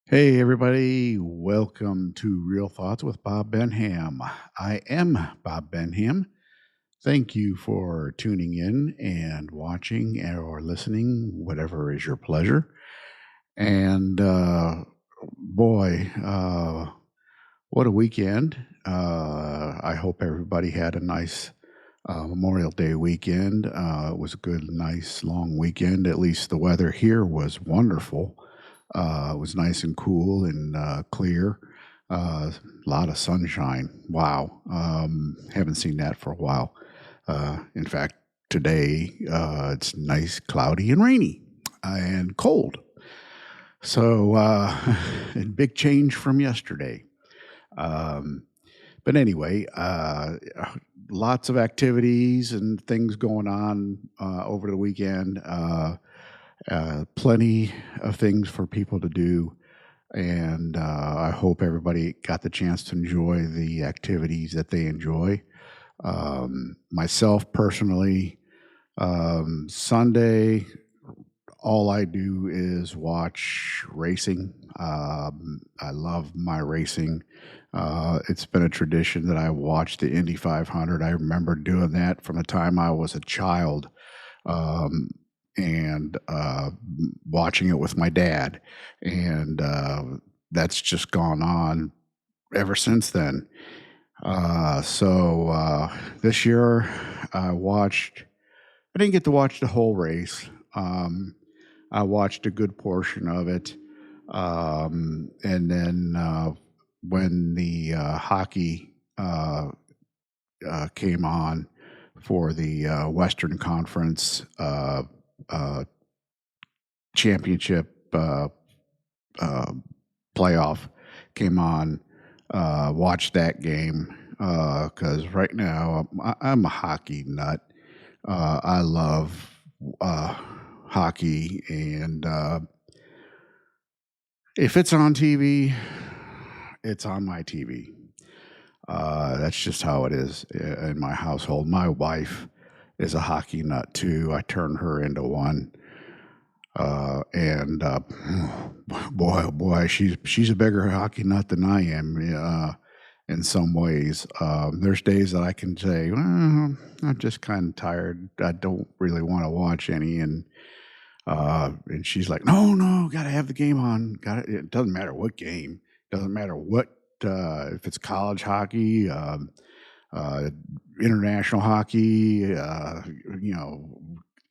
Hey, everybody. Welcome to Real Thoughts with Bob Benham. I am Bob Benham. Thank you for tuning in and watching or listening, whatever is your pleasure. And boy, what a weekend. I hope everybody had a nice Memorial Day weekend. It was a good, nice, long weekend. At least the weather here was wonderful. It was nice and cool and clear. A lot of sunshine. Wow. Haven't seen that for a while. In fact, today it's nice, cloudy, and rainy and cold. So, a big change from yesterday. Um, but anyway, lots of activities and things going on over the weekend. Plenty of things for people to do. And I hope everybody got the chance to enjoy the activities that they enjoy. Myself personally, Sunday, all I do is watch racing. I love my racing. It's been a tradition that I watch the Indy 500. I remember doing that from the time I was a child. Um, and watching it with my dad. And that's just gone on ever since then. This year I didn't get to watch the whole race. I watched a good portion of it. And then when the hockey came on for the Western Conference uh, championship uh, playoff came on. Watched that game because right now I'm a hockey nut. I love hockey, and if it's on TV, it's on my TV. That's just how it is in my household. My wife is a hockey nut too. I turned her into one. And boy, oh boy, she's a bigger hockey nut than I am. In some ways, there's days that I can say, well, I'm just kind of tired. I don't really want to watch any, and she's like, no, got to have the game on. Got it. It doesn't matter what game. Doesn't matter what if it's college hockey. Uh, International hockey,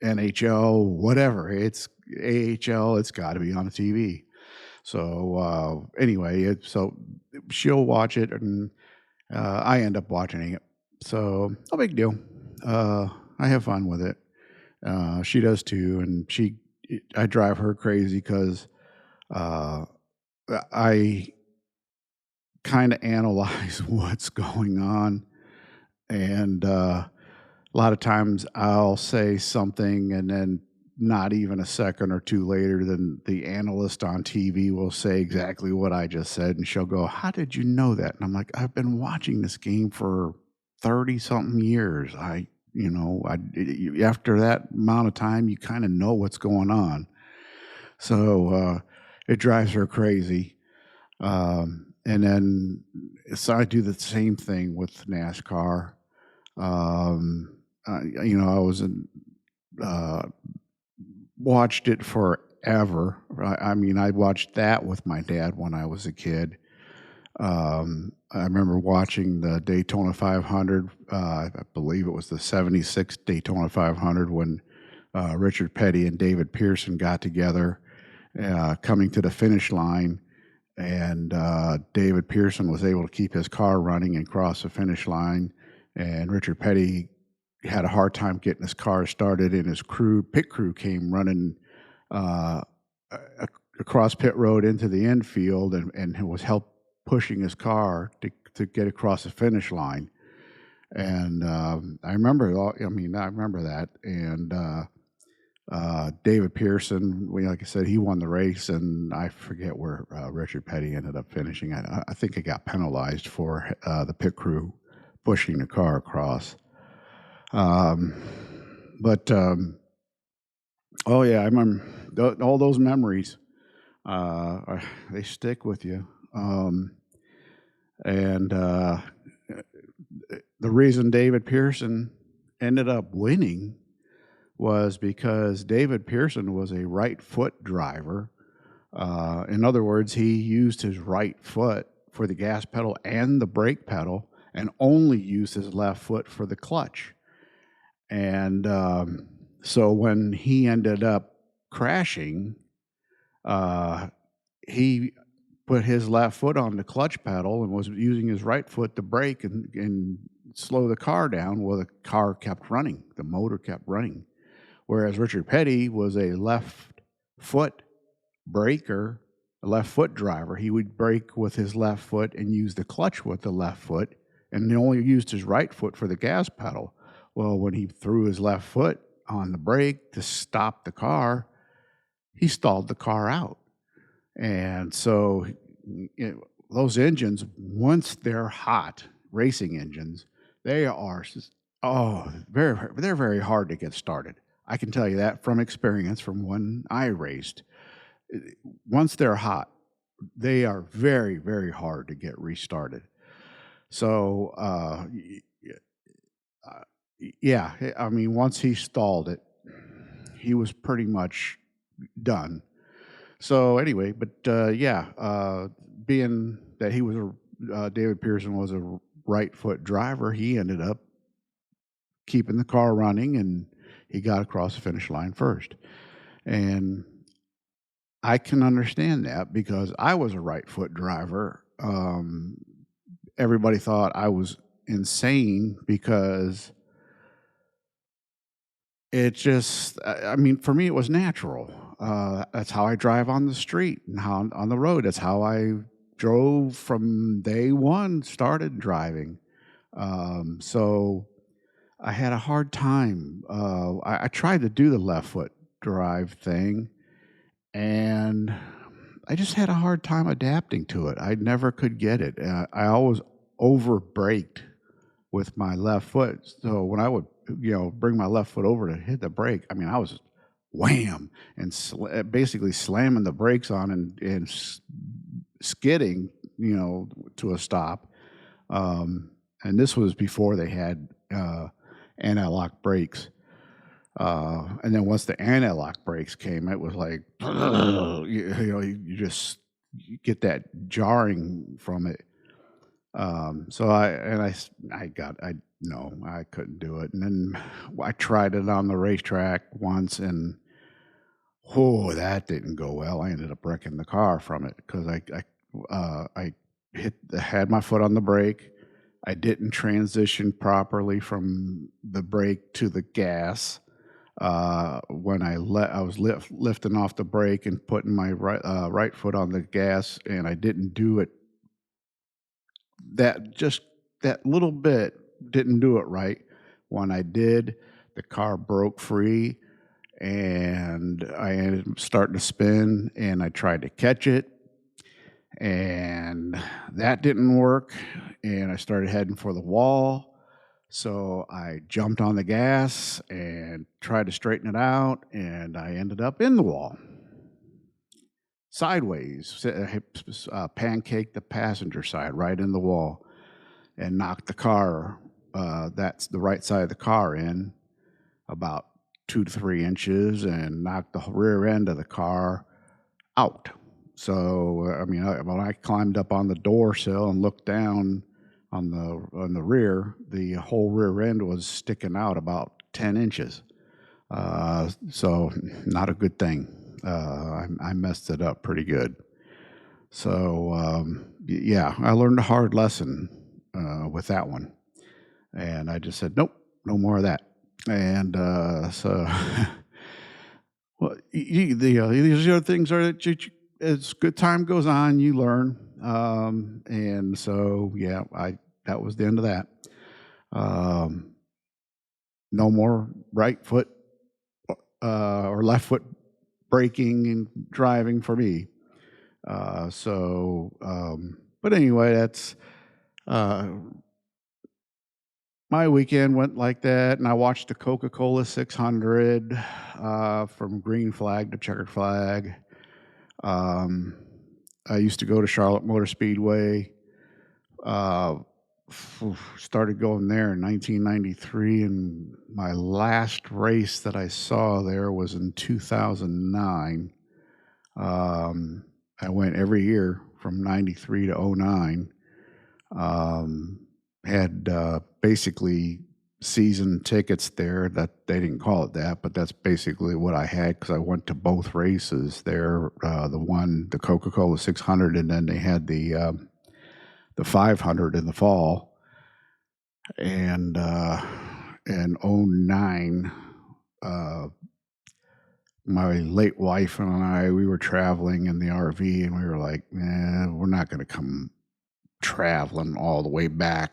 NHL, whatever. It's AHL. It's got to be on the TV. So anyway, so she'll watch it, and I end up watching it. So no big deal. I have fun with it. She does too, and I drive her crazy because uh, I kind of analyze what's going on, and a lot of times I'll say something and then not even a second or two later, then the analyst on TV will say exactly what I just said. And she'll go, "How did you know that?" And I'm like, "I've been watching this game for 30 something years. After that amount of time, you kind of know what's going on." So it drives her crazy. And then, so I do the same thing with NASCAR. I was uh, watched it forever. I mean, I watched that with my dad when I was a kid. I remember watching the Daytona 500. I believe it was the '76 Daytona 500 when Richard Petty and David Pearson got together, coming to the finish line, and David Pearson was able to keep his car running and cross the finish line, and Richard Petty had a hard time getting his car started, and his pit crew came running uh, across pit road into the infield, and was help pushing his car to get across the finish line. And I remember, I remember that. And David Pearson, like I said, he won the race, and I forget where Richard Petty ended up finishing. I think he got penalized for the pit crew pushing the car across. Um, but oh yeah, I remember all those memories. They stick with you. And the reason David Pearson ended up winning was because David Pearson was a right foot driver. In other words, he used his right foot for the gas pedal and the brake pedal and only used his left foot for the clutch. And so when he ended up crashing, he put his left foot on the clutch pedal and was using his right foot to brake and slow the car down. Well, the car kept running, the motor kept running. Whereas Richard Petty was a left foot braker, a left foot driver. He would brake with his left foot and use the clutch with the left foot, and he only used his right foot for the gas pedal. Well, when he threw his left foot on the brake to stop the car, he stalled the car out. And so those engines, once they're hot, racing engines, they are, they're very hard to get started. I can tell you that from experience from when I raced. Once they're hot, they are very, very hard to get restarted. So, yeah, I mean, once he stalled it, he was pretty much done. So anyway, but being that he was David Pearson was a right foot driver, he ended up keeping the car running, and he got across the finish line first. And I can understand that because I was a right foot driver. Everybody thought I was insane because it just, I mean, for me, it was natural. That's how I drive on the street and how on the road. That's how I drove from day one, started driving. So I had a hard time. I tried to do the left foot drive thing, and I just had a hard time adapting to it. I never could get it. I always over braked with my left foot. So when I would, bring my left foot over to hit the brake, I mean, I was wham and basically slamming the brakes on and skidding, to a stop. And this was before they had anti-lock brakes. And then once the anti-lock brakes came, it was like, you just get that jarring from it. So I couldn't do it. And then I tried it on the racetrack once, and that didn't go well. I ended up wrecking the car from it because I had my foot on the brake. I didn't transition properly from the brake to the gas. When I was lifting off the brake and putting my right foot on the gas, and I didn't do it. That little bit didn't do it right. When I did, the car broke free, and I ended up starting to spin, and I tried to catch it, and that didn't work, and I started heading for the wall. So I jumped on the gas and tried to straighten it out, and I ended up in the wall. Sideways, pancaked the passenger side right in the wall and knocked the car, that's the right side of the car, in about 2 to 3 inches and knocked the rear end of the car out. So, I mean, when I climbed up on the door sill and looked down on the rear, the whole rear end was sticking out about 10 inches. So not a good thing. I messed it up pretty good. So yeah, I learned a hard lesson with that one, and I just said, nope, no more of that. And so, well, these other things are that as good time goes on, you learn. And so, yeah, that was the end of that. No more right foot or left foot braking and driving for me. But anyway, that's my weekend went like that, and I watched the Coca-Cola 600 from green flag to checkered flag. Um, I used to go to Charlotte Motor Speedway. Uh, Started going there in 1993, and my last race that I saw there was in 2009. Um, I went every year from 93 to '09. Um, had basically season tickets there. That they didn't call it that, but that's basically what I had because I went to both races there. The Coca-Cola 600, and then they had the 500 in the fall. And in '09, uh, my late wife and I, we were traveling in the RV, and we were like, we're not going to come traveling all the way back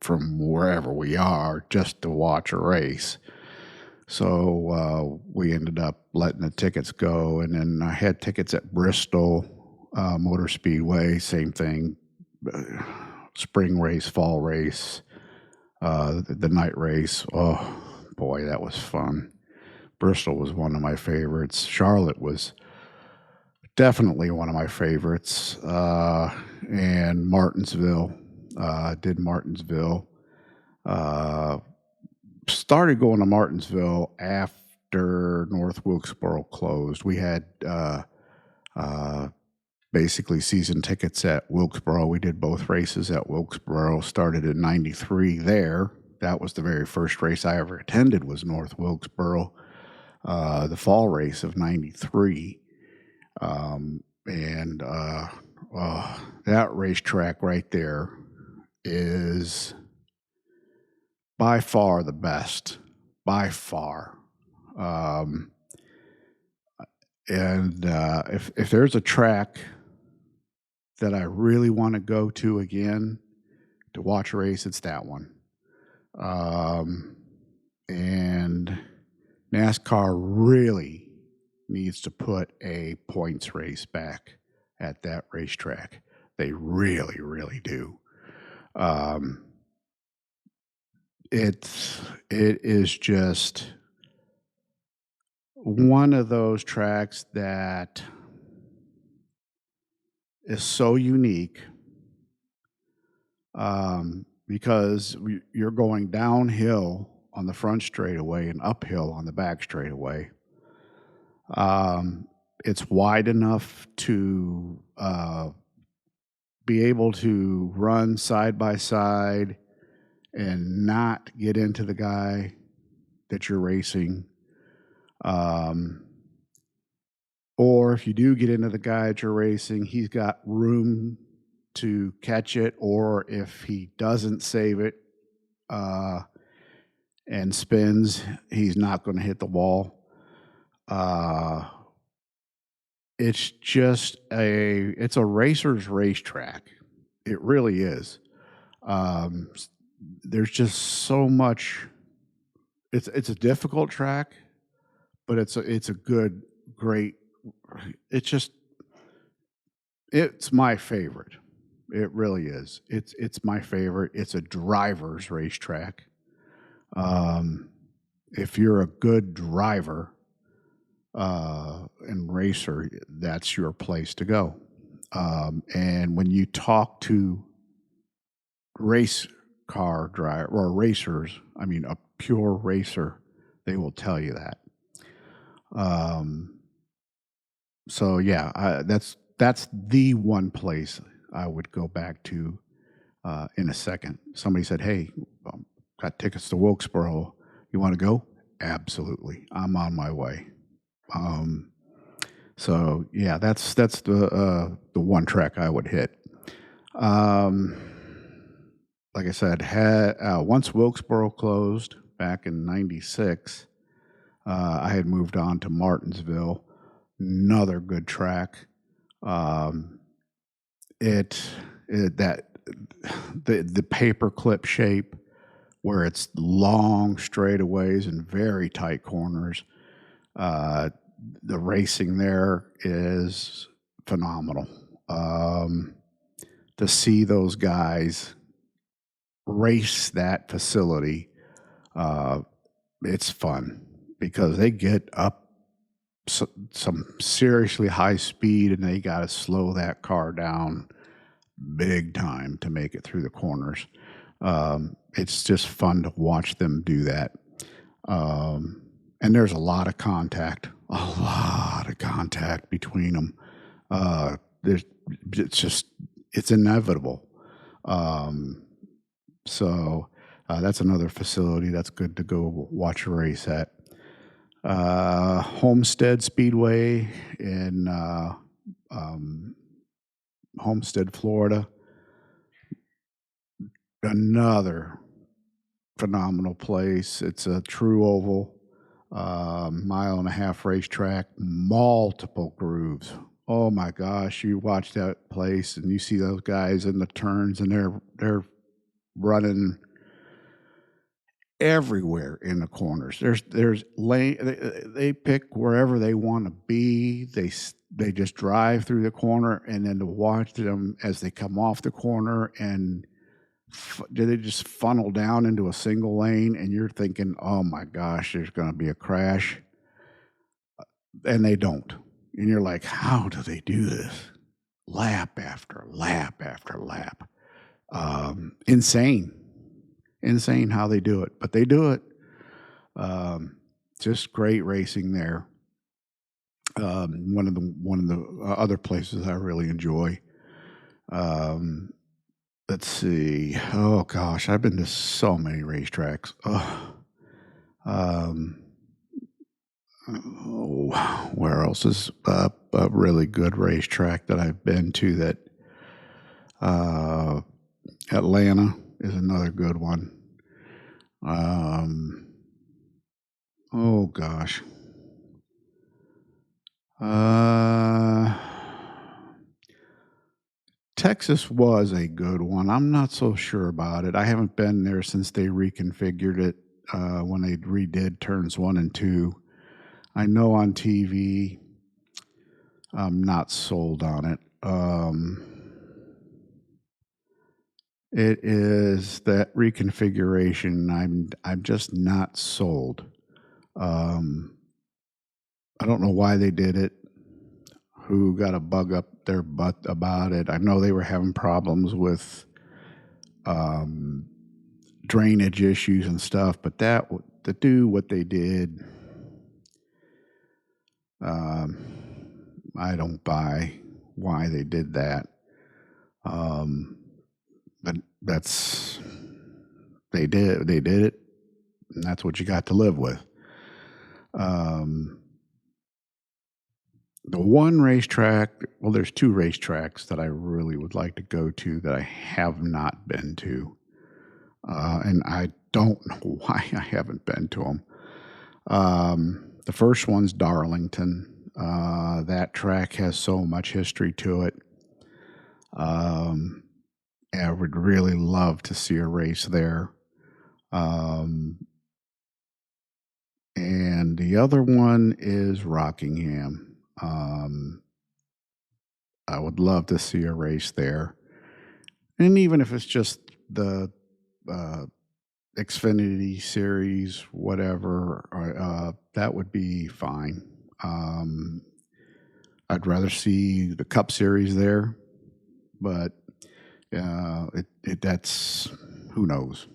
from wherever we are just to watch a race. So we ended up letting the tickets go, and then I had tickets at Bristol Motor Speedway, same thing, spring race, fall race, the night race. Oh boy, that was fun. Bristol was one of my favorites. Charlotte was definitely one of my favorites. And Martinsville, did Martinsville. Uh, Started going to Martinsville after North Wilkesboro closed. We had uh, basically season tickets at Wilkesboro. We did both races at Wilkesboro. Started in '93 there. That was the very first race I ever attended, was North Wilkesboro. The fall race of '93. And that racetrack right there is by far the best, by far. Um, and if there's a track that I really want to go to again to watch a race, it's that one. And NASCAR really needs to put a points race back at that racetrack. They really, really do. It is just one of those tracks that is so unique, because you're going downhill on the front straightaway and uphill on the back straightaway. It's wide enough to be able to run side by side and not get into the guy that you're racing. Or if you do get into the guy that you're racing, he's got room to catch it, or if he doesn't save it and spins, he's not going to hit the wall. It's just it's a racer's racetrack. It really is. There's just so much. It's a difficult track, but it's a good, great. It's my favorite. It really is. It's my favorite. It's a driver's racetrack. If you're a good driver and racer, that's your place to go. And when you talk to race car driver or racers, I mean a pure racer, they will tell you that. So yeah, that's the one place I would go back to in a second. Somebody said, "Hey, got tickets to Wilkesboro. You want to go?" Absolutely, I'm on my way. So yeah, that's the one track I would hit. Like I said, once Wilkesboro closed back in '96, I had moved on to Martinsville. Another good track. That the paperclip shape, where it's long straightaways and very tight corners. The racing there is phenomenal. To see those guys race that facility, it's fun because they get up some seriously high speed, and they got to slow that car down big time to make it through the corners. It's just fun to watch them do that. And there's a lot of contact between them. There's, it's inevitable. So that's another facility that's good to go watch a race at. Homestead Speedway in Homestead, Florida. Another phenomenal place. It's a true oval, 1.5 mile racetrack, multiple grooves. Oh my gosh, you watch that place and you see those guys in the turns, and they're running everywhere in the corners. There's lane. They pick wherever they want to be. They just drive through the corner, and then to watch them as they come off the corner, and they just funnel down into a single lane, and you're thinking, oh my gosh, there's going to be a crash, and they don't. And you're like, how do they do this? Lap after lap after lap. Insane how they do it, but they do it. Just great racing there. One of the other places I really enjoy. Let's see. Oh gosh, I've been to so many racetracks. Where else is a really good racetrack that I've been to? That Atlanta is another good one. Oh gosh. Texas was a good one. I'm not so sure about it. I haven't been there since they reconfigured it when they redid turns 1 and 2. I know on TV. I'm not sold on it. It is that reconfiguration. I'm just not sold. I don't know why they did it. Who got a bug up their butt about it? I know they were having problems with drainage issues and stuff, but to do what they did, I don't buy why they did that. But they did it, and that's what you got to live with. The one racetrack, well, there's 2 racetracks that I really would like to go to that I have not been to. And I don't know why I haven't been to them. The first one's Darlington. That track has so much history to it. I would really love to see a race there. And the other one is Rockingham. I would love to see a race there. And even if it's just the Xfinity Series, whatever, that would be fine. I'd rather see the Cup Series there, but that's, who knows.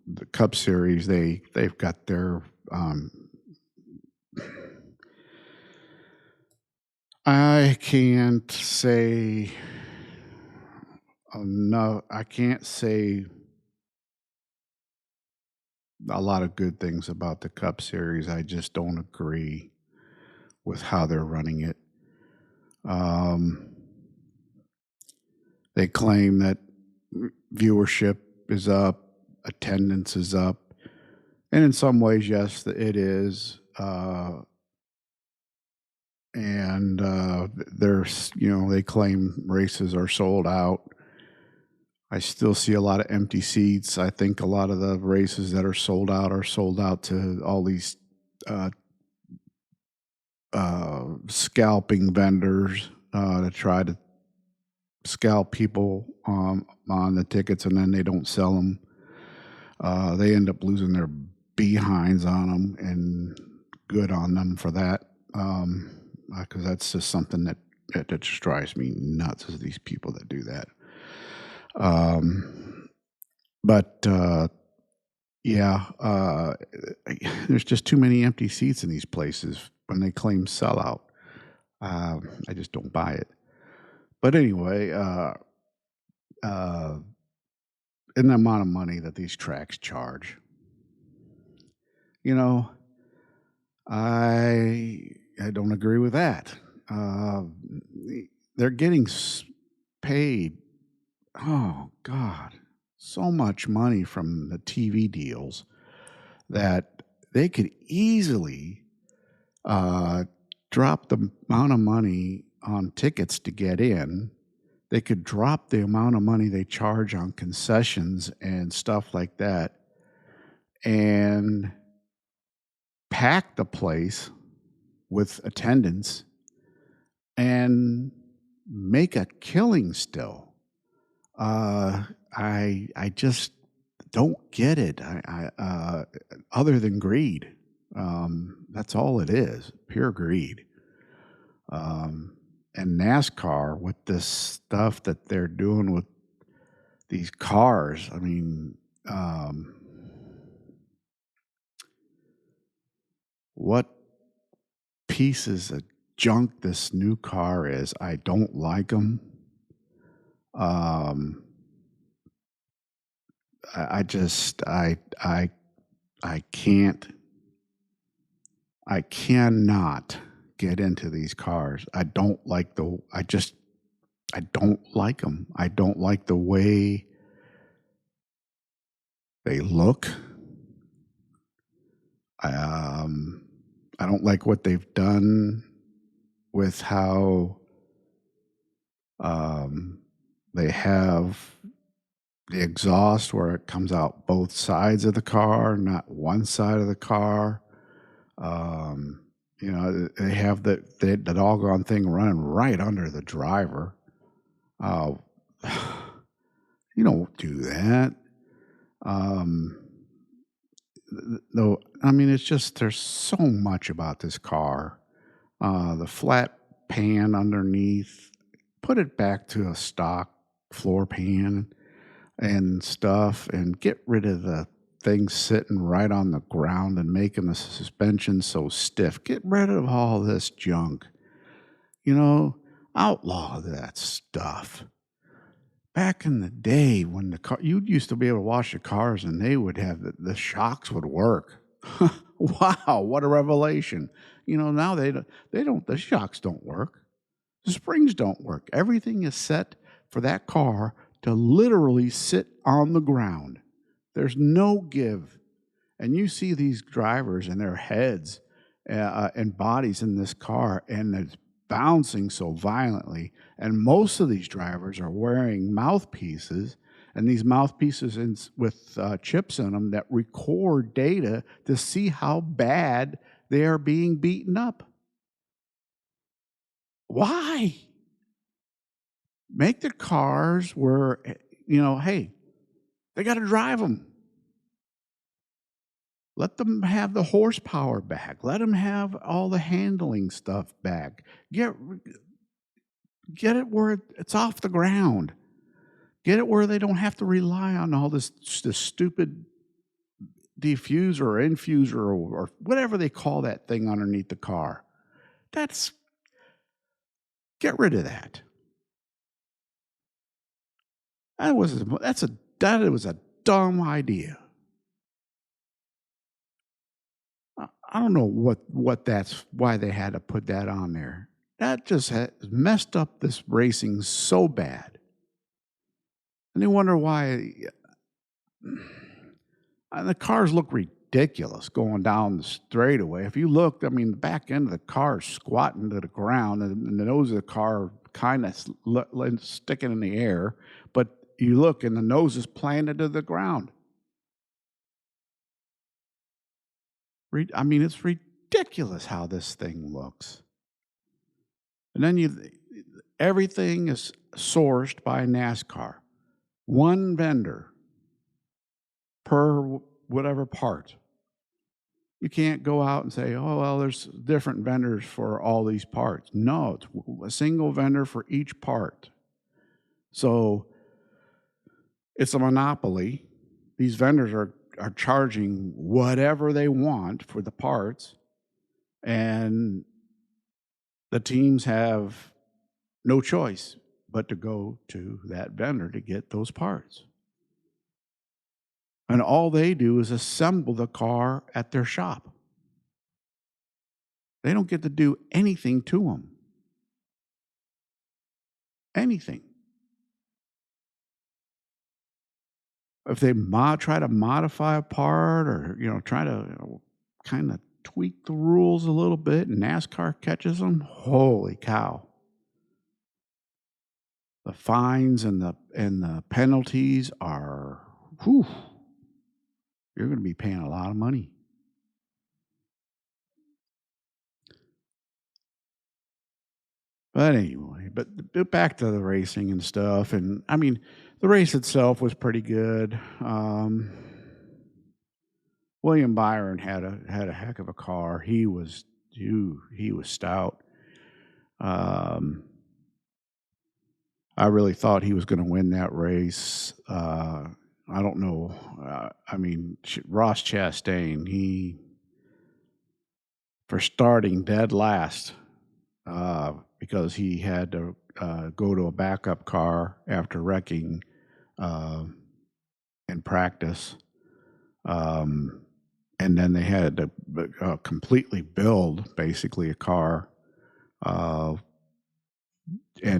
The Cup Series, they've got their I can't say no. I can't say a lot of good things about the Cup Series. I just don't agree with how they're running it. They claim that viewership is up, attendance is up, and in some ways, yes, it is. And there's, they claim races are sold out. I still see a lot of empty seats. I think a lot of the races that are sold out to all these scalping vendors to try to scalp people on the tickets, and then they don't sell them. They end up losing their behinds on them, and good on them for that. because that's just something that just drives me nuts, is these people that do that. But yeah, there's just too many empty seats in these places when they claim sellout. I just don't buy it. But anyway, in the amount of money that these tracks charge, you know, I don't agree with that. Uh, they're getting paid. Oh God, so much money from the TV deals that they could easily drop the amount of money on tickets to get in. They could drop the amount of money they charge on concessions and stuff like that, and pack the place with attendance and make a killing still. I just don't get it. Other than greed, that's all it is, pure greed. And NASCAR, with this stuff that they're doing with these cars, I mean, what pieces of junk this new car is. I don't like them. I just I can't I cannot get into these cars. I don't like I don't like them. I don't like the way they look. I don't like what they've done with how they have the exhaust where it comes out both sides of the car, not one side of the car. They have the doggone thing running right under the driver. You don't do that. Though, I mean, it's just there's so much about this car. The flat pan underneath, put it back to a stock floor pan and stuff, and get rid of the thing sitting right on the ground and making the suspension so stiff. Get rid of all this junk. Outlaw that stuff. Back in the day when you used to be able to wash the cars and they would have the shocks would work. Wow, what a revelation. Now they don't, the shocks don't work. The springs don't work. Everything is set for that car to literally sit on the ground. There's no give. And you see these drivers and their heads and bodies in this car, and it's bouncing so violently. And most of these drivers are wearing mouthpieces, and these mouthpieces with chips in them that record data to see how bad they are being beaten up. Why? Make the cars where, hey, they got to drive them. Let them have the horsepower back. Let them have all the handling stuff back. Get it where it's off the ground. Get it where they don't have to rely on all this stupid diffuser or infuser or whatever they call that thing underneath the car. Get rid of that. That was a dumb idea. I don't know why they had to put that on there. That just messed up this racing so bad. And they wonder why the cars look ridiculous going down the straightaway. If you look, I mean, the back end of the car is squatting to the ground, and the nose of the car kind of sticking in the air, but you look and the nose is planted to the ground. I mean, it's ridiculous how this thing looks. And then everything is sourced by NASCAR. One vendor per whatever part. You can't go out and say, oh, well, there's different vendors for all these parts. No, it's a single vendor for each part. So it's a monopoly. These vendors are charging whatever they want for the parts, and the teams have no choice but to go to that vendor to get those parts. And all they do is assemble the car at their shop. They don't get to do anything to them. Anything. If they try to modify a part, or try to kind of tweak the rules a little bit, and NASCAR catches them, holy cow. The fines and the penalties are, whew, you're going to be paying a lot of money. But anyway, but back to the racing and stuff, and I mean, the race itself was pretty good. William Byron had a heck of a car. He was stout. I really thought he was going to win that race. I don't know. I mean, Ross Chastain, for starting dead last, because he had to go to a backup car after wrecking in practice. And then they had to completely build basically a car and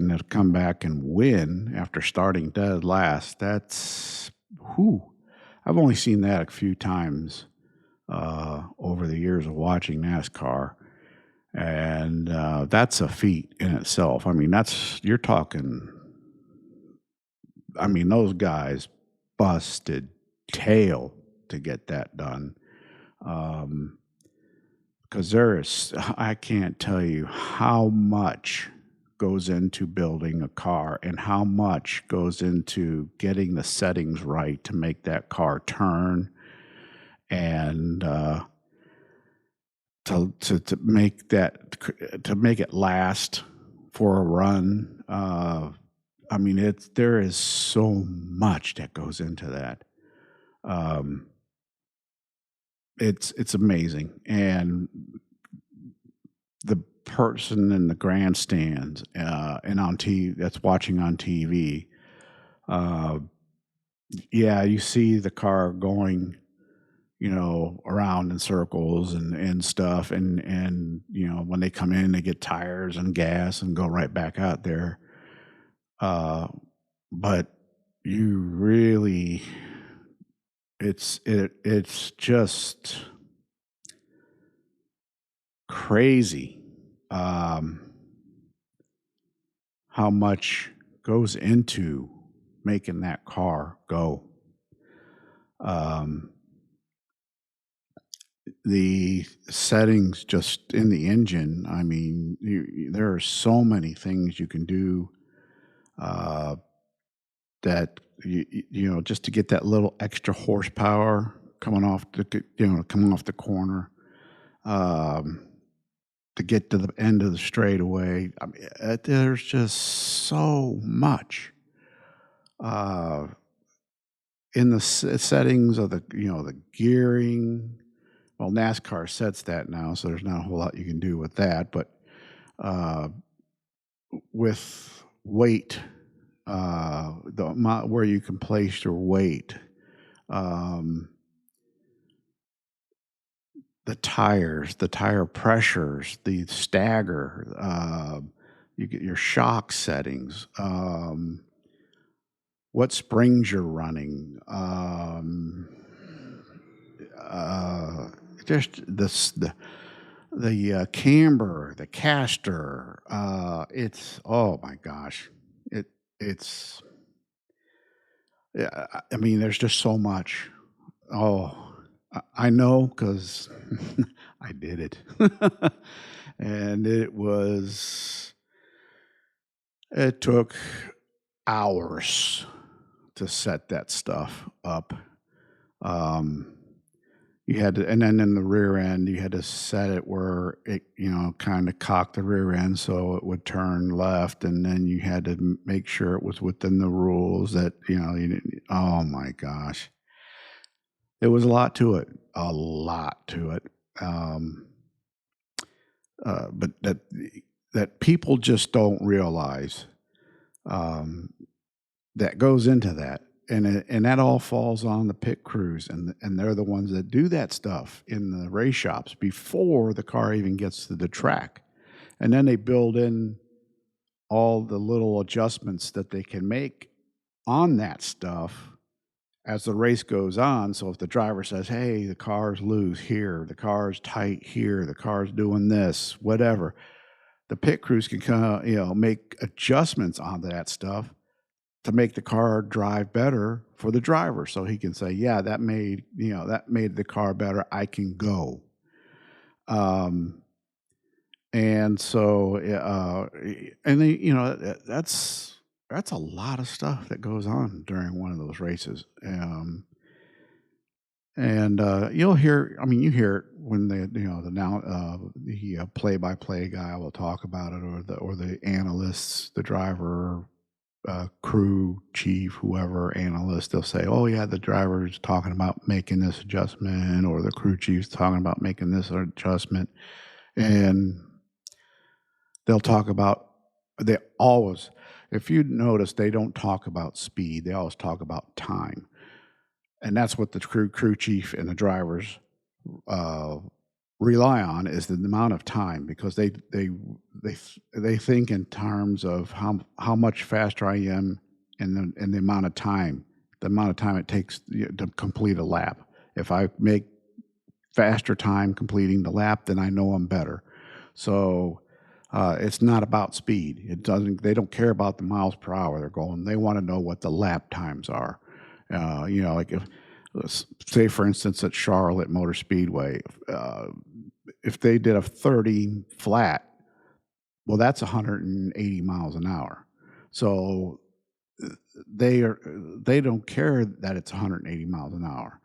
to come back and win after starting dead last. That's, I've only seen that a few times over the years of watching NASCAR. And that's a feat in itself. I mean, you're talking, I mean, those guys busted tail to get that done. Because I can't tell you how much goes into building a car and how much goes into getting the settings right to make that car turn and to make it last for a run. I mean, there is so much that goes into that. It's amazing, and the person in the grandstands and on TV that's watching on TV, yeah, you see the car going, around in circles and stuff, and when they come in, they get tires and gas and go right back out there. But you really, it's just crazy how much goes into making that car go. The settings just in the engine, I mean, there are so many things you can do that just to get that little extra horsepower coming off the corner, to get to the end of the straightaway. I mean, there's just so much in the settings of the gearing. Well, NASCAR sets that now, so there's not a whole lot you can do with that. But with weight, where you can place your weight, the tires, the tire pressures, the stagger, you get your shock settings, what springs you're running, just the camber, the caster. It's, oh my gosh, it's. Yeah, I mean, there's just so much. Oh, I know because I did it, and it took hours to set that stuff up. you had to, and then in the rear end, you had to set it where it, kind of cocked the rear end so it would turn left, and then you had to make sure it was within the rules that, you didn't, oh my gosh. It was a lot to it. Um, but that people just don't realize um, that goes into that, and that all falls on the pit crews, and they're the ones that do that stuff in the race shops before the car even gets to the track, and then they build in all the little adjustments that they can make on that stuff as the race goes on. So if the driver says, "Hey, the car's loose here, the car's tight here, the car's doing this, whatever," the pit crews can kind of make adjustments onto that stuff to make the car drive better for the driver, so he can say, "Yeah, that made the car better. I can go." Um, and so, and they, that's a lot of stuff that goes on during one of those races. And you'll hear, I mean, you hear it when the play-by-play guy will talk about it, or the analysts, the driver, crew chief, whoever analyst, they'll say, "Oh yeah, the driver's talking about making this adjustment, or the crew chief's talking about making this adjustment," and they'll talk about. They always, if you notice, they don't talk about speed. They always talk about time, and that's what the crew chief and the drivers uh, rely on, is the amount of time, because they think in terms of how much faster I am in the amount of time it takes to complete a lap. If I make faster time completing the lap, then I know I'm better. So it's not about speed. They don't care about the miles per hour they're going. They want to know what the lap times are. Like say for instance at Charlotte Motor Speedway, if they did a 30 flat, well, that's 180 miles an hour. So they don't care that it's 180 miles an hour.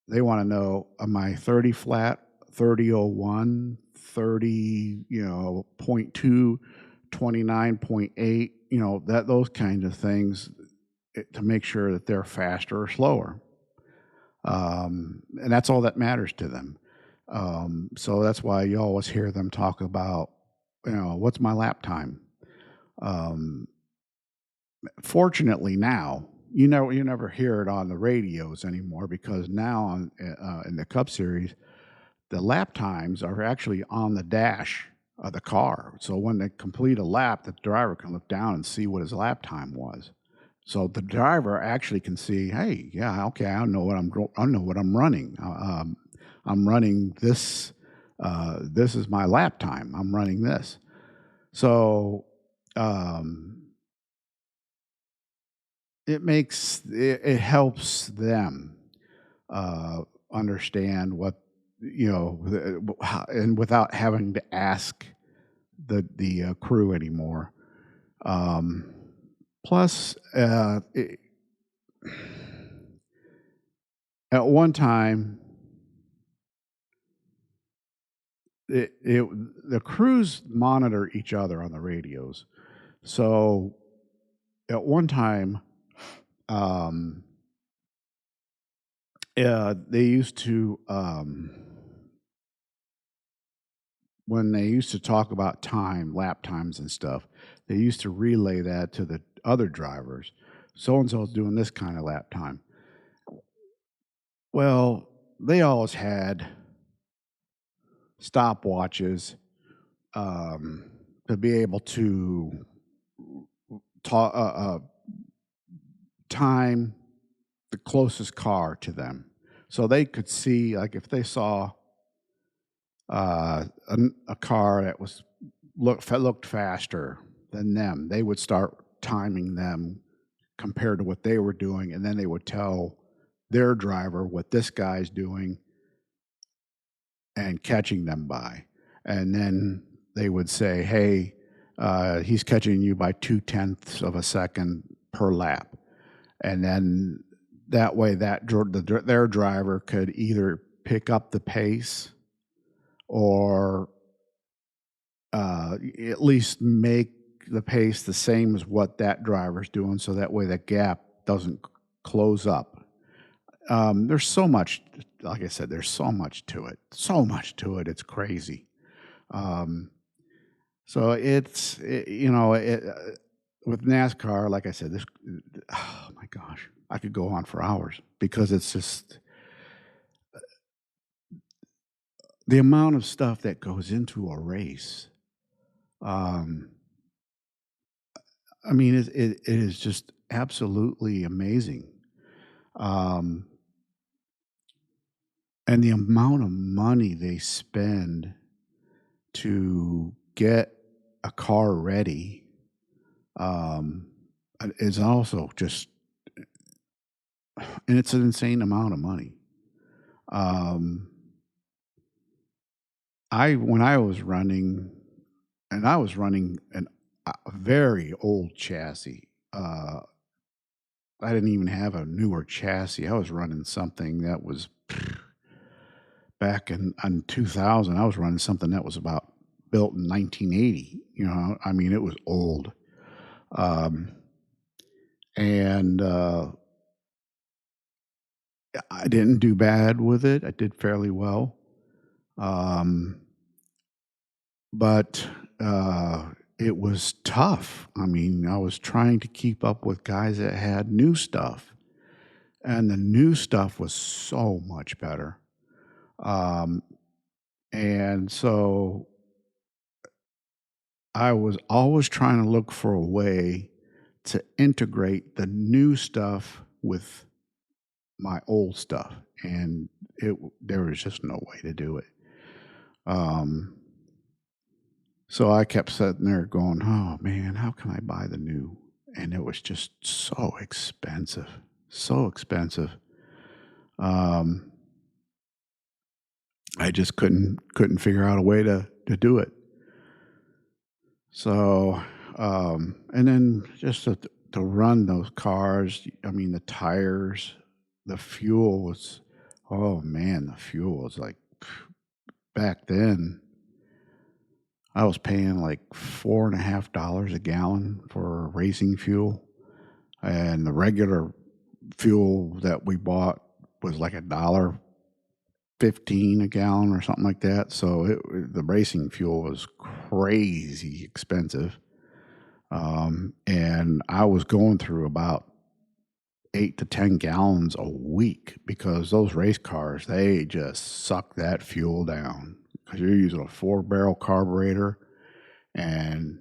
They want to know, am I 30 flat, 30.01, 30, 0.2, 29.8, those kinds of things, to make sure that they're faster or slower. And that's all that matters to them. So that's why you always hear them talk about, what's my lap time? Fortunately now, you never hear it on the radios anymore, because now in the Cup Series, the lap times are actually on the dash of the car. So when they complete a lap, the driver can look down and see what his lap time was. So the driver actually can see, hey, yeah, okay, I know what I'm running. I'm running this. This is my lap time. I'm running this. So it helps them understand what, and without having to ask the crew anymore. Plus, at one time, the crews monitor each other on the radios. So at one time, they used to, when they used to talk about lap times and stuff, they used to relay that to the other drivers. So-and-so is doing this kind of lap time. Well, they always had stopwatches to be able to time the closest car to them. So they could see, like if they saw a car that looked faster than them, they would start timing them compared to what they were doing, and then they would tell their driver what this guy's doing and catching them by. And then they would say, hey, he's catching you by 0.2 of a second per lap. And then that way their driver could either pick up the pace or at least make the pace the same as what that driver's doing, so that way that gap doesn't close up. There's so much, like I said, there's so much to it. So much to it. It's crazy. So with NASCAR, like I said, this, oh my gosh, I could go on for hours because it's just the amount of stuff that goes into a race. I mean, it is just absolutely amazing. And the amount of money they spend to get a car ready is also just, and it's an insane amount of money. When I was running, and I was running a very old chassis. I didn't even have a newer chassis. I was running something that was back in 2000. I was running something that was about built in 1980. I mean, it was old. And I didn't do bad with it. I did fairly well. But it was tough. I mean, I was trying to keep up with guys that had new stuff, and the new stuff was so much better. And so I was always trying to look for a way to integrate the new stuff with my old stuff, and there was just no way to do it. So I kept sitting there going, oh man, how can I buy the new? And it was just so expensive, so expensive. I just couldn't figure out a way to do it. So, and then just to run those cars, I mean, the tires, the fuel was, oh man, the fuel was like, back then, I was paying like $4.50 a gallon for racing fuel, and the regular fuel that we bought was like $1.15 a gallon or something like that. So the racing fuel was crazy expensive, and I was going through about 8 to 10 gallons a week because those race cars, they just suck that fuel down. Because you're using a 4-barrel carburetor, and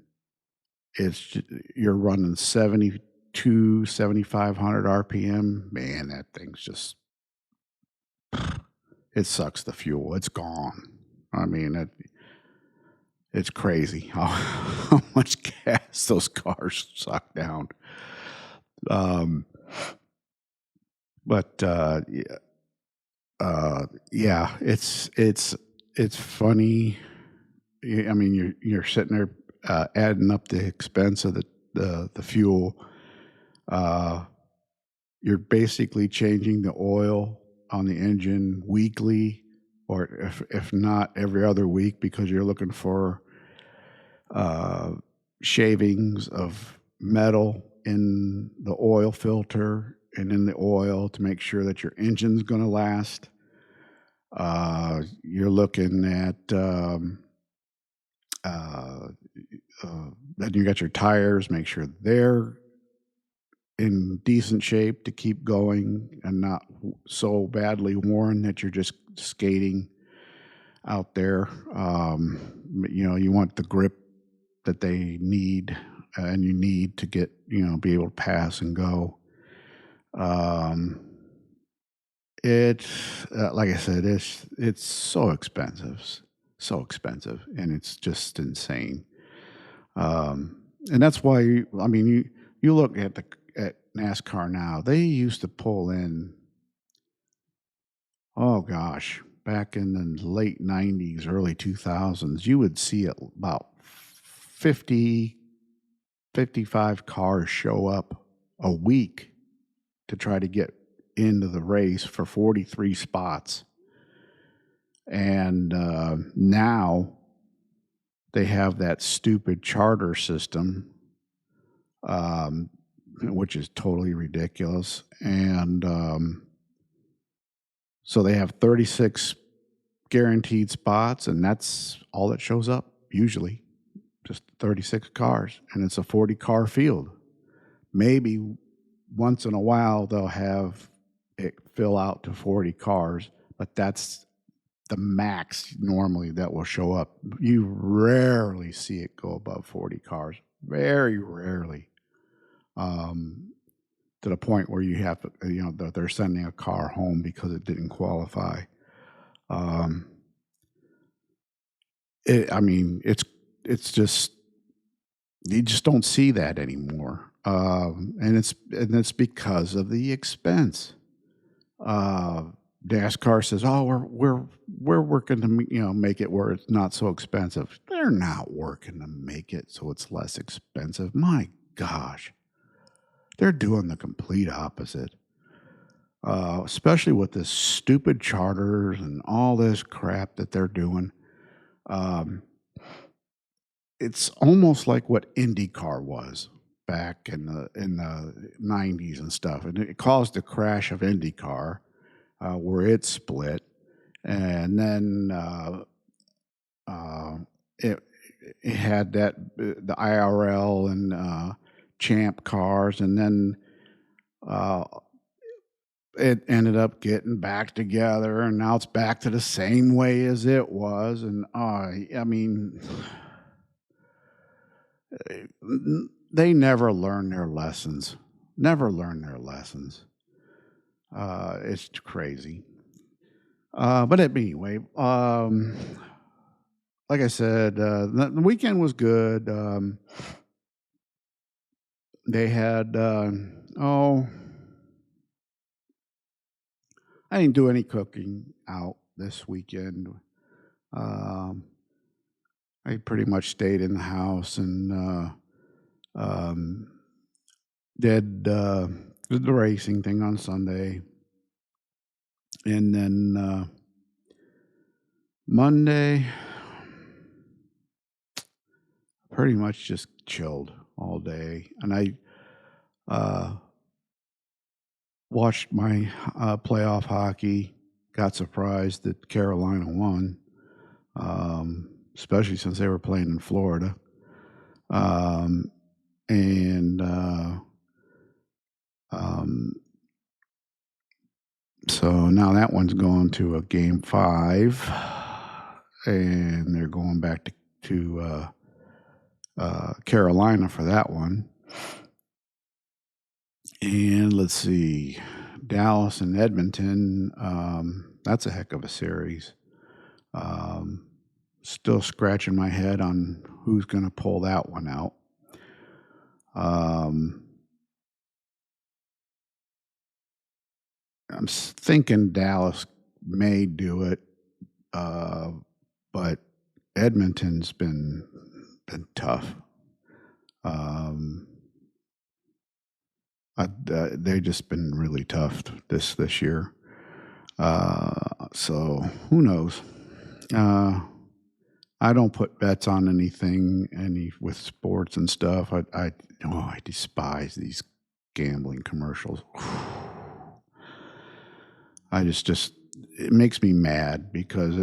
you're running 7,500 RPM. Man, that thing's just, it sucks the fuel. It's gone. I mean, it's crazy how much gas those cars suck down. Yeah, it's funny. I mean, you're sitting there adding up the expense of the fuel. You're basically changing the oil on the engine weekly, or if not every other week, because you're looking for shavings of metal in the oil filter and in the oil to make sure that your engine's going to last. You're looking at then you got your tires, make sure they're in decent shape to keep going and not so badly worn that you're just skating out there. You want the grip that they need, and you need to get, be able to pass and go. It's like I said, it's so expensive, and it's just insane. And that's why you look at NASCAR now. They used to pull in, oh gosh, back in the late 90s, early 2000s, you would see about 50, 55 cars show up a week to try to get into the race for 43 spots. And now they have that stupid charter system, which is totally ridiculous. And so they have 36 guaranteed spots, and that's all that shows up usually, just 36 cars, and it's a 40-car field. Maybe once in a while they'll have it fill out to 40 cars, but that's the max normally that will show up. You rarely see it go above 40 cars, very rarely, to the point where you have to, they're sending a car home because it didn't qualify. It's just, you just don't see that anymore, and it's because of the expense. NASCAR says, "Oh, we're working to make it where it's not so expensive." They're not working to make it so it's less expensive. My gosh, they're doing the complete opposite. Especially with this stupid charters and all this crap that they're doing. It's almost like what IndyCar was back in the 90s and stuff, and it caused the crash of IndyCar, where it split, and then it had the IRL and Champ cars, and then it ended up getting back together, and now it's back to the same way as it was. And they never learn their lessons. Never learn their lessons. It's crazy. But anyway, like I said, the weekend was good. They had I didn't do any cooking out this weekend. I pretty much stayed in the house and did the racing thing on Sunday. And then Monday, pretty much just chilled all day. And I watched my playoff hockey. Got surprised that Carolina won, especially since they were playing in Florida. So now that one's going to a game 5, and they're going back to Carolina for that one. And let's see, Dallas and Edmonton. That's a heck of a series. Still scratching my head on who's going to pull that one out. I'm thinking Dallas may do it, but Edmonton's been tough. They've just been really tough this year. So who knows? I don't put bets on any with sports and stuff. I despise these gambling commercials. I just it makes me mad because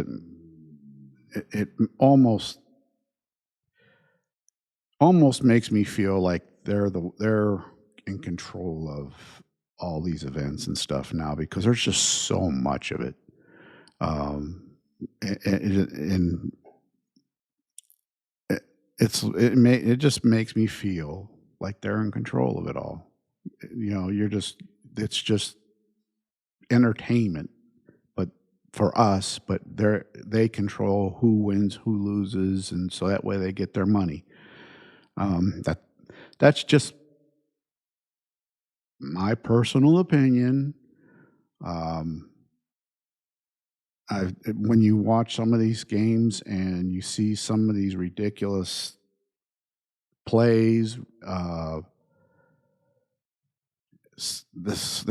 it almost makes me feel like they're in control of all these events and stuff now, because there's just so much of it. It just makes me feel like they're in control of it all. It's just entertainment, but for us, but they control who wins, who loses, and so that way they get their money. That's just my personal opinion. When you watch some of these games and you see some of these ridiculous plays, these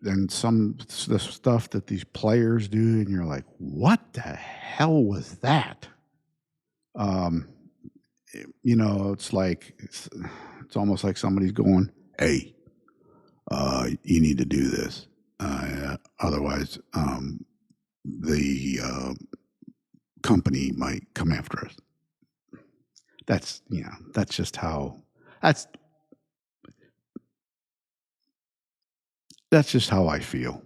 and the stuff that these players do, and you're like, what the hell was that? Um, it's like it's almost like somebody's going, "Hey, you need to do this, otherwise, the company might come after us." That's just how that's that's just how I feel.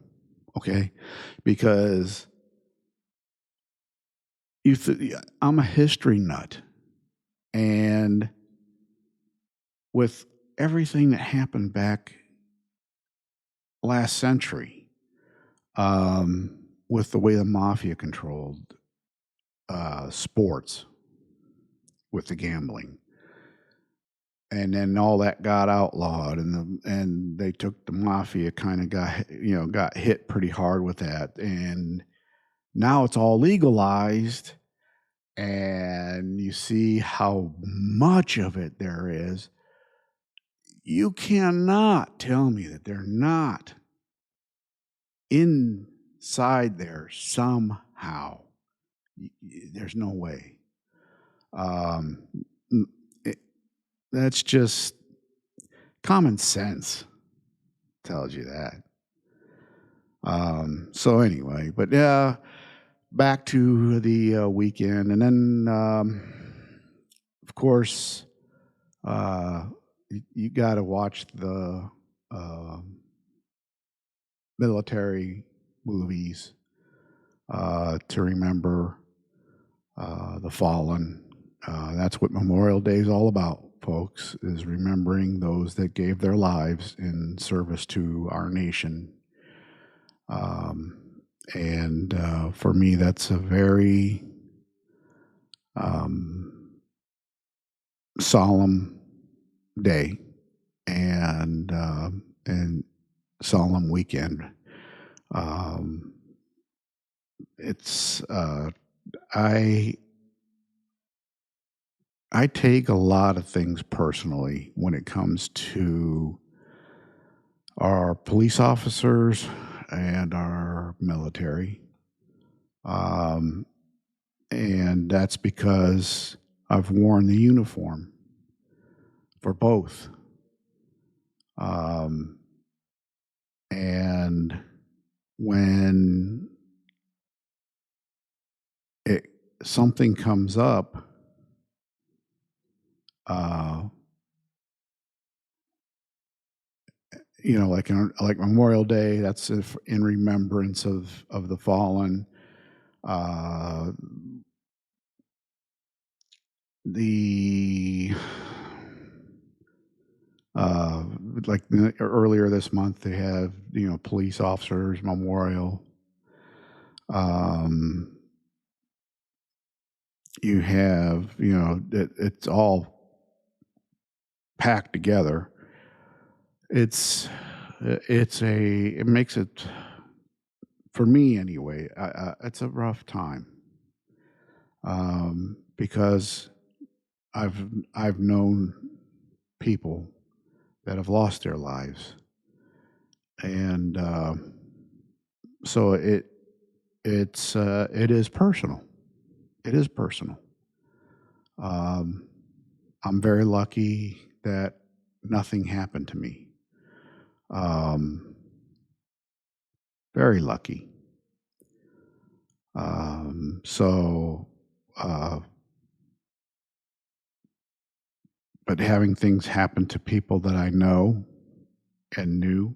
Okay, because I'm a history nut, and with everything that happened back last century, with the way the mafia controlled sports with the gambling, and then all that got outlawed, and they took the mafia kind of got hit pretty hard with that, and now it's all legalized, and you see how much of it there is. You cannot tell me that they're not inside there somehow. There's no way. Um, it, that's just common sense tells you that. So anyway, but yeah, back to the weekend, and then of course, you got to watch the uh, military movies to remember the fallen. That's what Memorial Day is all about, folks, is remembering those that gave their lives in service to our nation. And for me, that's a very solemn day and solemn weekend. It's I take a lot of things personally when it comes to our police officers and our military. Um, and that's because I've worn the uniform for both. And when something comes up, like Memorial Day, that's in remembrance of the fallen. The like earlier this month, they have police officers memorial. You have it's all packed together. It makes it, for me anyway, it's a rough time, because I've known people that have lost their lives, and so it is personal. It is personal. I'm very lucky that nothing happened to me. Very lucky. So, but having things happen to people that I know and knew,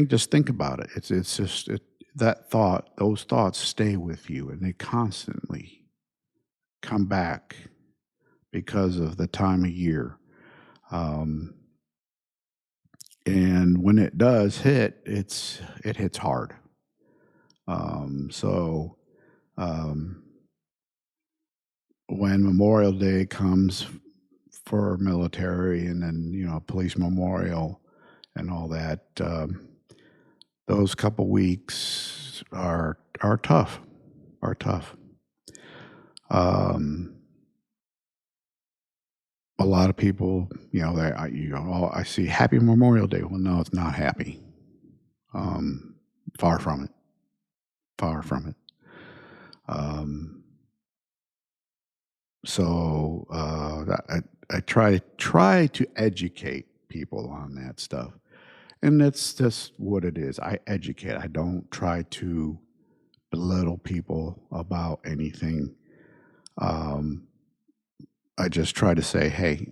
just think about it. It's just those thoughts stay with you, and they constantly come back because of the time of year. And when it does hit, it hits hard. So when Memorial Day comes for military, and then police memorial and all that, those couple weeks are tough. Are tough. a lot of people, you go, oh, I see Happy Memorial Day. Well, no, it's not happy. Um, Far from it. Far from it. Um, I try to educate people on that stuff, and that's just what it is. I educate. I don't try to belittle people about anything. Um, I just try to say, hey,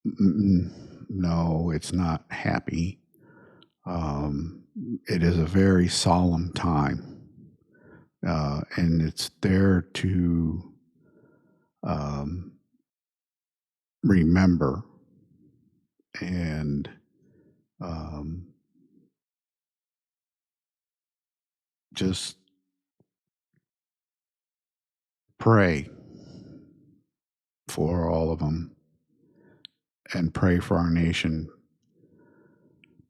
no, it's not happy. Um, it is a very solemn time, and it's there to um, remember and um, just pray for all of them and pray for our nation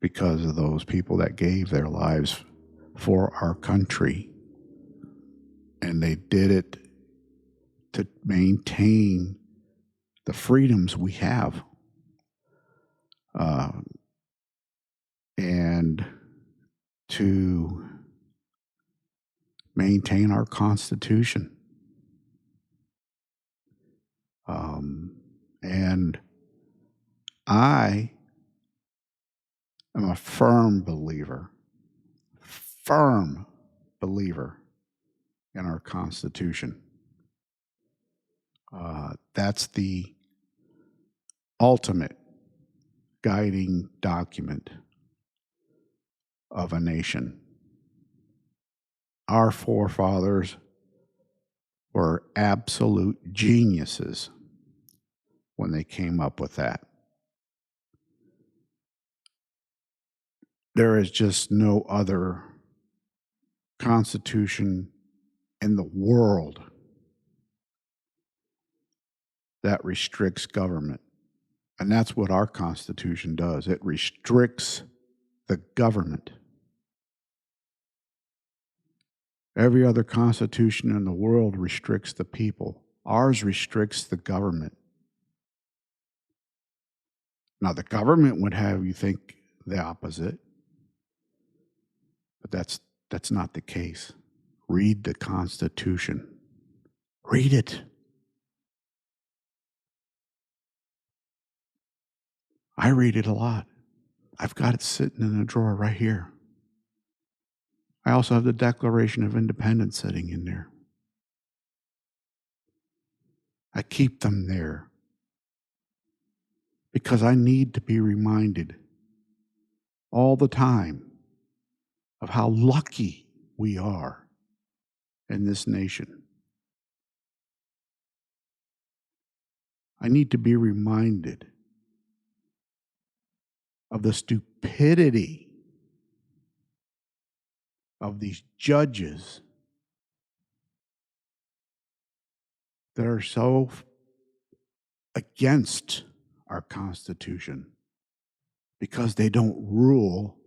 because of those people that gave their lives for our country. And they did it to maintain the freedoms we have. Uh, and to maintain our Constitution. And I am a firm believer in our Constitution. That's the ultimate guiding document of a nation. Our forefathers were absolute geniuses when they came up with that. There is just no other constitution in the world that restricts government. And that's what our Constitution does. It restricts the government. Every other constitution in the world restricts the people. Ours restricts the government. Now, the government would have you think the opposite, but that's not the case. Read the Constitution. Read it. I read it a lot. I've got it sitting in a drawer right here. I also have the Declaration of Independence sitting in there. I keep them there because I need to be reminded all the time of how lucky we are in this nation. I need to be reminded of the stupidity of these judges that are so against our Constitution because they don't rule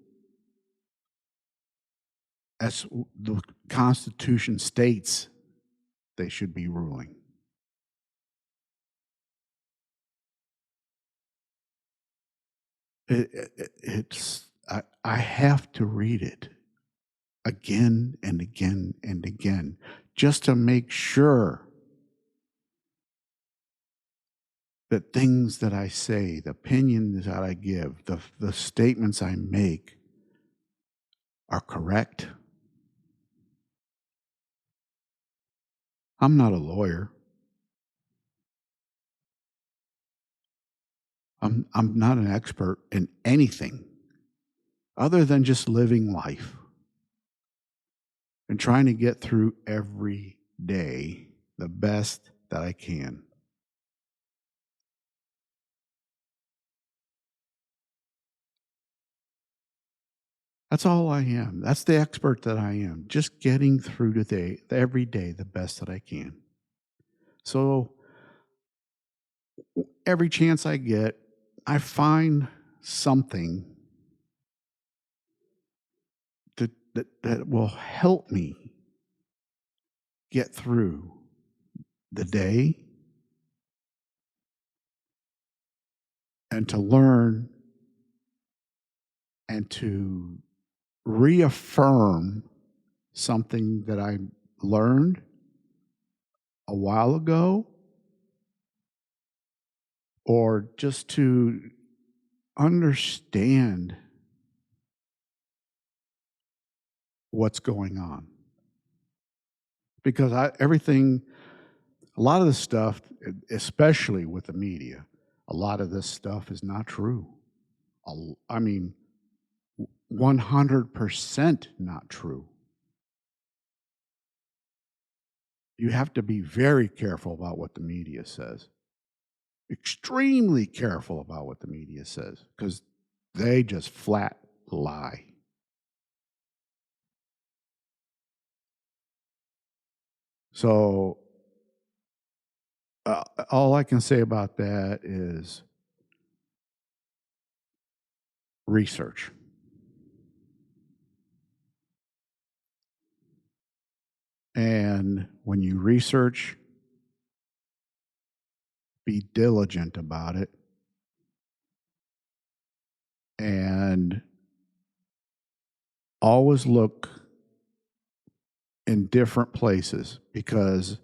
as the Constitution states they should be ruling. I have to read it again and again and again just to make sure that things that I say, the opinions that I give, the statements I make are correct. I'm not a lawyer. I'm not an expert in anything other than just living life and trying to get through every day the best that I can. That's all I am. That's the expert that I am. Just getting through today, every day, the best that I can. So every chance I get, I find something that will help me get through the day and to learn and to reaffirm something that I learned a while ago, or just to understand what's going on. Because everything, a lot of this stuff, especially with the media, a lot of this stuff is not true. I mean, 100% not true. You have to be very careful about what the media says. Extremely careful about what the media says, because they just flat lie. So all I can say about that is research. And when you research, be diligent about it. And always look in different places, because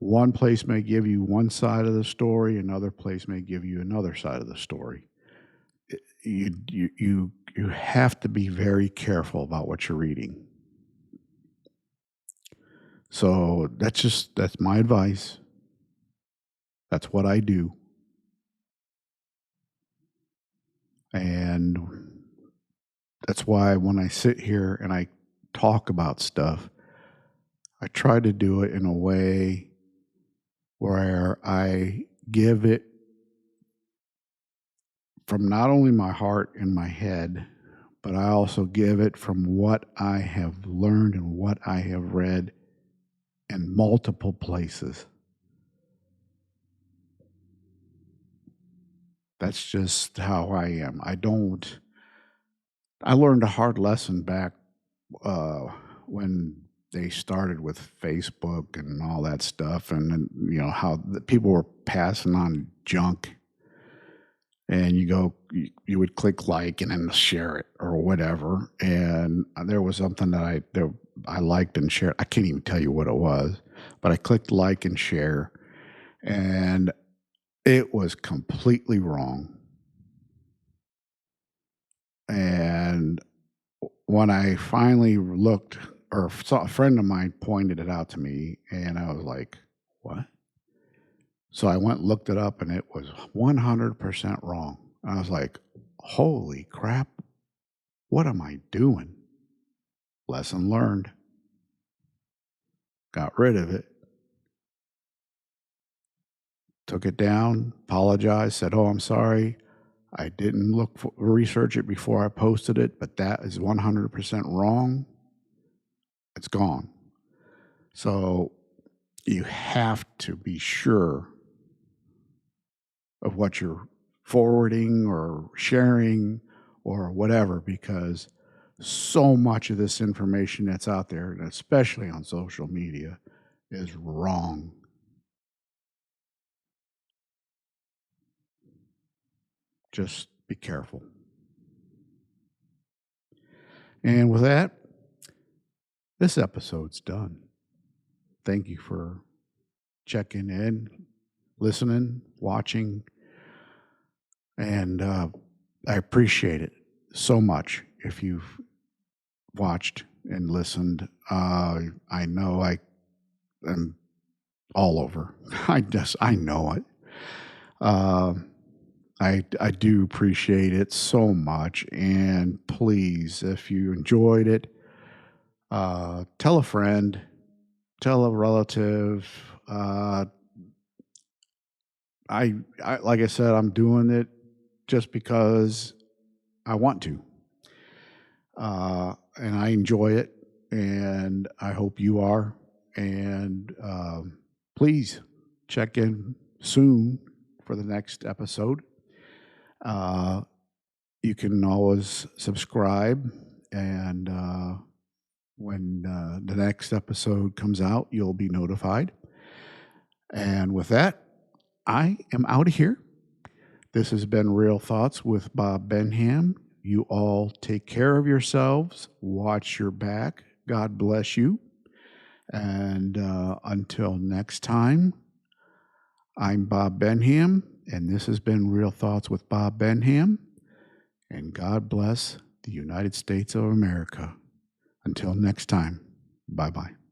one place may give you one side of the story, another place may give you another side of the story. You have to be very careful about what you're reading. So that's my advice. That's what I do. And that's why when I sit here and I talk about stuff, I try to do it in a way where I give it from not only my heart and my head, but I also give it from what I have learned and what I have read in multiple places. That's just how I am. I learned a hard lesson back when they started with Facebook and all that stuff, and how the people were passing on junk, and you would click like and then share it or whatever. And there was something that I liked and shared. I can't even tell you what it was, but I clicked like and share, and it was completely wrong. And when I finally looked, or saw, a friend of mine pointed it out to me, and I was like, what? So I went and looked it up, and it was 100% wrong. I was like, holy crap, what am I doing? Lesson learned. Got rid of it. Took it down, apologized, said, oh, I'm sorry. I didn't research it before I posted it, but that is 100% wrong. It's gone. So you have to be sure of what you're forwarding or sharing or whatever, because so much of this information that's out there, and especially on social media, is wrong. Just be careful. And with that, this episode's done. Thank you for checking in, listening, watching, and I appreciate it so much if you've watched and listened. I know I am all over. I know it. I do appreciate it so much. And please, if you enjoyed it, tell a friend, tell a relative. I like I said, I'm doing it just because I want to, and I enjoy it, and I hope you are. And please check in soon for the next episode. You can always subscribe, and when the next episode comes out, you'll be notified. And with that, I am out of here. This has been Real Thoughts with Bob Benham. You all take care of yourselves. Watch your back. God bless you. And until next time, I'm Bob Benham, and this has been Real Thoughts with Bob Benham. And God bless the United States of America. Until next time, bye-bye.